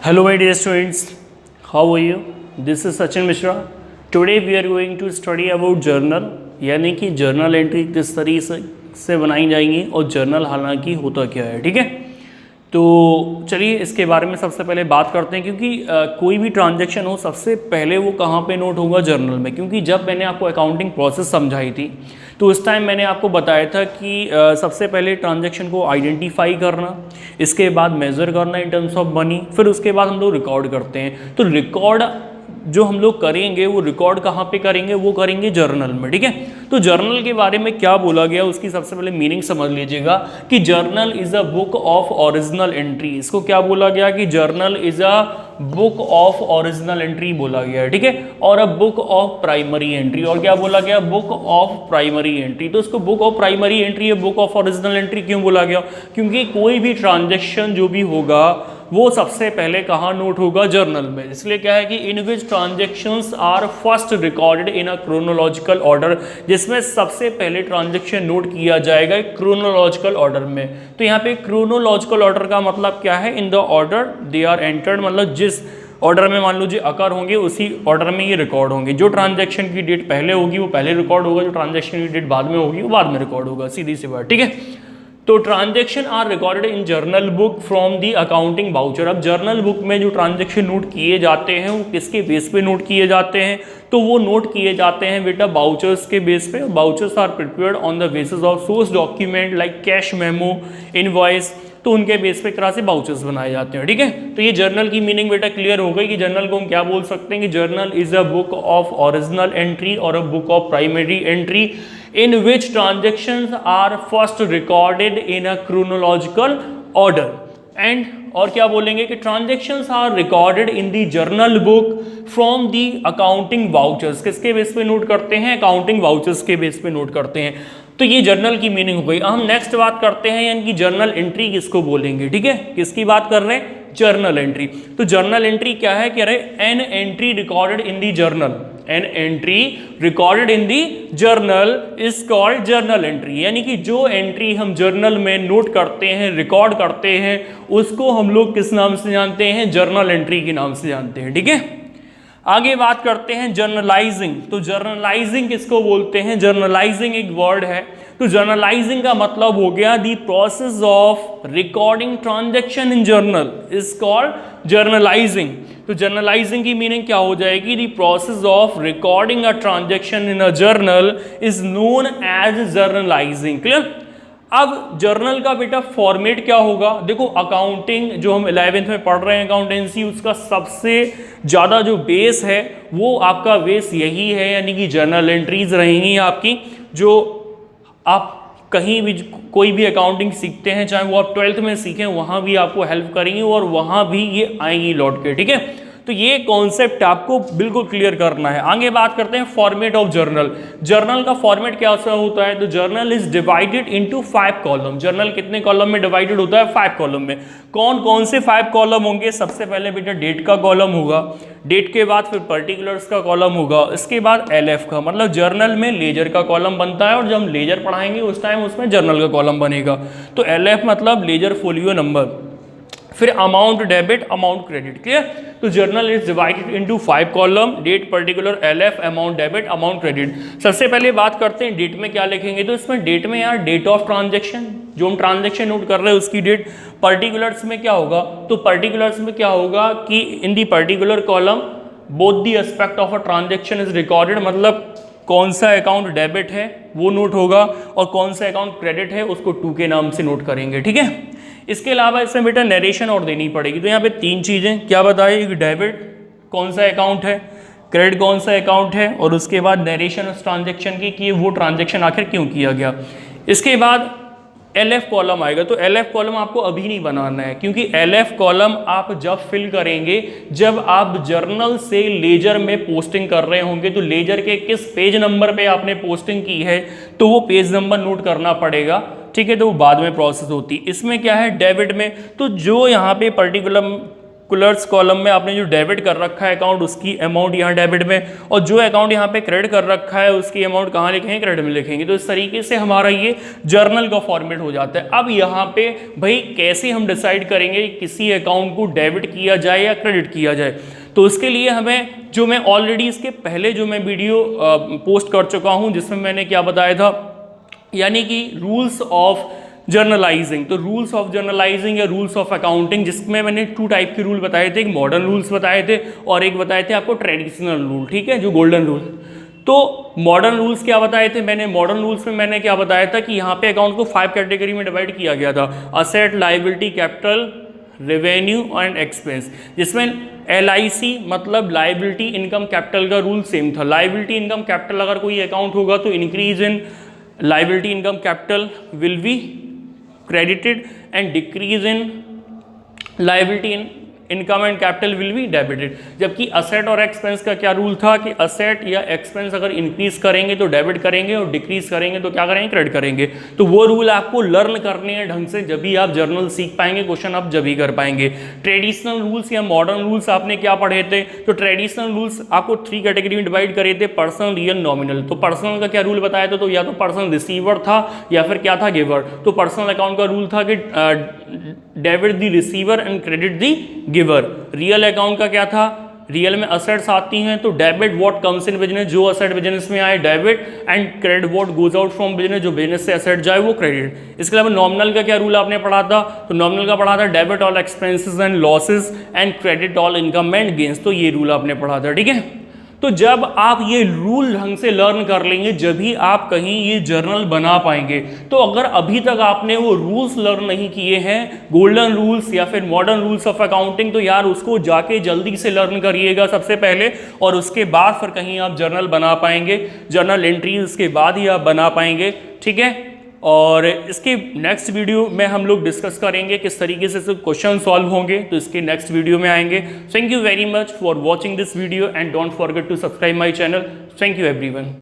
Hello my dear students, how are you? This is Sachin Mishra. Today we are going to study about journal, यानी कि journal entry किस तरीके से बनाई जाएंगी और जर्नल हालांकि होता क्या है, ठीक है। तो चलिए इसके बारे में सबसे पहले बात करते हैं, क्योंकि कोई भी ट्रांजैक्शन हो सबसे पहले वो कहाँ पे नोट होगा, जर्नल में। क्योंकि जब मैंने आपको अकाउंटिंग प्रोसेस समझाई थी तो उस टाइम मैंने आपको बताया था कि सबसे पहले ट्रांजैक्शन को आइडेंटिफाई करना, इसके बाद मेज़र करना इन टर्म्स ऑफ मनी, फिर उसके बाद हम लोग रिकॉर्ड करते हैं। तो रिकॉर्ड जो हम लोग करेंगे वो रिकॉर्ड कहाँ पे करेंगे, वो करेंगे जर्नल में, ठीक है। तो जर्नल के बारे में क्या बोला गया उसकी सबसे पहले मीनिंग समझ लीजिएगा कि journal is a book of original entry. इसको क्या बोला गया कि journal is a book of original entry बोला गया, ठीक है। और a book of primary entry, और क्या बोला गया, बुक ऑफ प्राइमरी एंट्री। तो इसको बुक ऑफ प्राइमरी एंट्री या बुक ऑफ ओरिजिनल एंट्री क्यों बोला गया, क्योंकि कोई भी ट्रांजेक्शन जो भी होगा वो सबसे पहले कहाँ नोट होगा, जर्नल में। इसलिए क्या है कि in which transactions are first recorded in a chronological order, जिसमें सबसे पहले ट्रांजेक्शन नोट किया जाएगा क्रोनोलॉजिकल ऑर्डर में। तो यहाँ पे क्रोनोलॉजिकल ऑर्डर का मतलब क्या है, in the order they are entered, मतलब जिस ऑर्डर में मान लीजिए अकर होंगे उसी ऑर्डर में ये रिकॉर्ड होंगे। जो ट्रांजैक्शन की डेट पहले होगी वो पहले रिकॉर्ड होगा, जो ट्रांजैक्शन की डेट बाद में होगी वो बाद में रिकॉर्ड होगा, सीधी सी बात, ठीक है। तो transaction are recorded in journal book from the accounting voucher. अब जर्नल बुक में जो ट्रांजैक्शन नोट किए जाते हैं वो किसके बेस पे नोट किए जाते हैं, तो वो नोट किए जाते हैं बेटा वाउचर्स के बेस पे। Vouchers are prepared on the basis of source document like cash memo, invoice, तो उनके बेस पे एक तरह से वाउचर्स बनाए जाते हैं, ठीक है। तो ये जर्नल की मीनिंग बेटा क्लियर हो गई कि जर्नल को हम क्या बोल सकते हैं कि journal is a book of original entry और a book of primary entry in which transactions are first recorded in a chronological order and और क्या बोलेंगे कि transactions are recorded in the journal book from the accounting vouchers। किसके base पे note करते हैं, accounting vouchers के base पे नोट करते हैं। तो ये जर्नल की मीनिंग हो गई। हम नेक्स्ट बात करते हैं यानी कि जर्नल एंट्री किसको बोलेंगे, ठीक है। किसकी बात कर रहे हैं, जर्नल एंट्री। तो जर्नल एंट्री क्या है, कह रहे an entry recorded in the journal, an entry recorded in the journal is called journal entry. यानी कि जो एंट्री हम जर्नल में नोट करते हैं, रिकॉर्ड करते हैं, उसको हम लोग किस नाम से जानते हैं, जर्नल एंट्री के नाम से जानते हैं, ठीक है। आगे बात करते हैं जर्नलाइजिंग। तो जर्नलाइजिंग किसको बोलते हैं, जर्नलाइजिंग एक वर्ड है। तो जर्नलाइजिंग का मतलब हो गया the process of recording transaction in journal is called journalizing. तो जर्नलाइजिंग की मीनिंग क्या हो जाएगी, the process of recording a transaction in a journal is known as journalizing. Clear. अब जर्नल का बेटा फॉर्मेट क्या होगा, देखो अकाउंटिंग जो हम 11th में पढ़ रहे हैं अकाउंटेंसी, उसका सबसे ज़्यादा जो बेस है वो आपका बेस यही है, यानी कि जर्नल एंट्रीज रहेंगी आपकी। जो आप कहीं भी कोई भी अकाउंटिंग सीखते हैं, चाहे वो आप 12th में सीखें, वहाँ भी आपको हेल्प करेंगी और वहाँ भी ये आएंगी लौट के, ठीक है। तो ये कॉन्सेप्ट आपको बिल्कुल क्लियर करना है। आगे बात करते हैं फॉर्मेट ऑफ जर्नल। जर्नल का फॉर्मेट क्या होता है, तो journal is divided into 5 column. Journal कितने कॉलम में डिवाइडेड होता है, 5 कॉलम में। कौन कौन से 5 कॉलम होंगे, सबसे पहले बेटा डेट का कॉलम होगा, डेट के बाद फिर पर्टिकुलर्स का कॉलम होगा, इसके बाद एलएफ का, मतलब जर्नल में लेजर का कॉलम बनता है, और जब हम लेजर पढ़ाएंगे उस टाइम उसमें जर्नल का कॉलम बनेगा। तो एलएफ मतलब लेजर फोलियो नंबर, फिर amount debit, amount credit. Clear. तो journal is divided into 5 column, date, particular, LF, amount debit, amount credit. सबसे पहले बात करते हैं डेट में क्या लिखेंगे, तो इसमें डेट में यार डेट ऑफ ट्रांजैक्शन, जो हम ट्रांजैक्शन नोट कर रहे हैं उसकी डेट। पर्टिकुलर्स में क्या होगा, तो पर्टिकुलर्स में क्या होगा कि in the particular column both the aspect of a transaction is recorded, मतलब कौन सा अकाउंट डेबिट है वो नोट होगा और कौन सा अकाउंट क्रेडिट है उसको 2 के नाम से नोट करेंगे, ठीक है। इसके अलावा इसमें बेटा नरेशन और देनी पड़ेगी। तो यहाँ पे 3 चीज़ें क्या बताइए कि डेबिट कौन सा अकाउंट है, क्रेडिट कौन सा अकाउंट है, और उसके बाद नरेशन उस ट्रांजैक्शन की कि वो ट्रांजैक्शन आखिर क्यों किया गया। इसके बाद एलएफ कॉलम आएगा। तो एलएफ कॉलम आपको अभी नहीं बनाना है, क्योंकि एलएफ कॉलम आप जब फिल करेंगे जब आप जर्नल से लेजर में पोस्टिंग कर रहे होंगे। तो लेजर के किस पेज नंबर पे आपने पोस्टिंग की है तो वो पेज नंबर नोट करना पड़ेगा, ठीक है। तो वो बाद में प्रोसेस होती है। इसमें क्या है, डेबिट में तो जो यहाँ पे पर्टिकुलर पर्टिकुलर्स कॉलम में आपने जो डेबिट कर रखा है अकाउंट, उसकी अमाउंट यहाँ डेबिट में, और जो अकाउंट यहाँ पे क्रेडिट कर रखा है उसकी अमाउंट कहाँ लिखेंगे, क्रेडिट में लिखेंगे। तो इस तरीके से हमारा ये जर्नल का फॉर्मेट हो जाता है। अब यहाँ पे भाई कैसे हम डिसाइड करेंगे किसी अकाउंट को डेबिट किया जाए या क्रेडिट किया जाए, तो उसके लिए हमें, जो मैं ऑलरेडी इसके पहले जो मैं वीडियो पोस्ट कर चुका हूँ जिसमें मैंने क्या बताया था, यानी कि रूल्स ऑफ जर्नलाइजिंग। तो रूल्स ऑफ जर्नलाइजिंग या रूल्स ऑफ अकाउंटिंग, जिसमें मैंने 2 टाइप के रूल बताए थे, एक मॉडर्न रूल्स बताए थे और एक बताए थे आपको ट्रेडिशनल रूल, ठीक है, जो गोल्डन रूल। तो मॉडर्न रूल्स क्या बताए थे मैंने, मॉडर्न रूल्स में मैंने क्या बताया था कि यहाँ पे अकाउंट को 5 कैटेगरी में डिवाइड किया गया था, asset, liability, capital, revenue and expense, जिसमें LIC मतलब लायबिलिटी इनकम कैपिटल का रूल सेम था। लायबिलिटी इनकम कैपिटल अगर कोई अकाउंट होगा तो increase in liability income capital will be credited and decrease in liability in income and capital will be debited. जबकि asset और एक्सपेंस का क्या रूल था कि असेट या एक्सपेंस अगर इंक्रीज करेंगे तो डेबिट करेंगे और डिक्रीज करेंगे तो क्या करेंगे, क्रेडिट करेंगे। तो वो रूल आपको लर्न करने हैं ढंग से, जब भी आप जर्नल सीख पाएंगे, क्वेश्चन आप जब भी कर पाएंगे। ट्रेडिशनल रूल्स या मॉडर्न रूल्स आपने क्या पढ़े थे, तो ट्रेडिशनल रूल्स आपको 3 कैटेगरी में डिवाइड करे थे, पर्सनल, रियल, नॉमिनल। तो पर्सनल का क्या रूल बताया था, तो या तो पर्सनल रिसीवर था या फिर क्या था, गिवर। तो पर्सनल अकाउंट का रूल था कि debit the receiver and credit the giver. Real account का क्या था, रियल में असेट्स आती हैं तो debit what comes in business, जो असेट बिजनेस में आए debit, and credit what goes out from business, जो बिजनेस से असेट जाए वो क्रेडिट। इसके अलावा नॉमिनल का क्या रूल आपने पढ़ा था, तो नॉमिनल का पढ़ा था debit all expenses and losses and credit all income and gains. तो ये रूल आपने पढ़ा था, ठीक है। तो जब आप ये रूल ढंग से लर्न कर लेंगे जब भी आप कहीं ये जर्नल बना पाएंगे। तो अगर अभी तक आपने वो रूल्स लर्न नहीं किए हैं, गोल्डन रूल्स या फिर मॉडर्न रूल्स ऑफ अकाउंटिंग, तो यार उसको जाके जल्दी से लर्न करिएगा सबसे पहले, और उसके बाद फिर कहीं आप जर्नल बना पाएंगे। जर्नल एंट्रीज के बाद ही आप बना पाएंगे, ठीक है। और इसके नेक्स्ट वीडियो में हम लोग डिस्कस करेंगे किस तरीके से क्वेश्चन सॉल्व होंगे, तो इसके नेक्स्ट वीडियो में आएंगे। Thank you very much for watching this video and don't forget to subscribe my channel. Thank you everyone.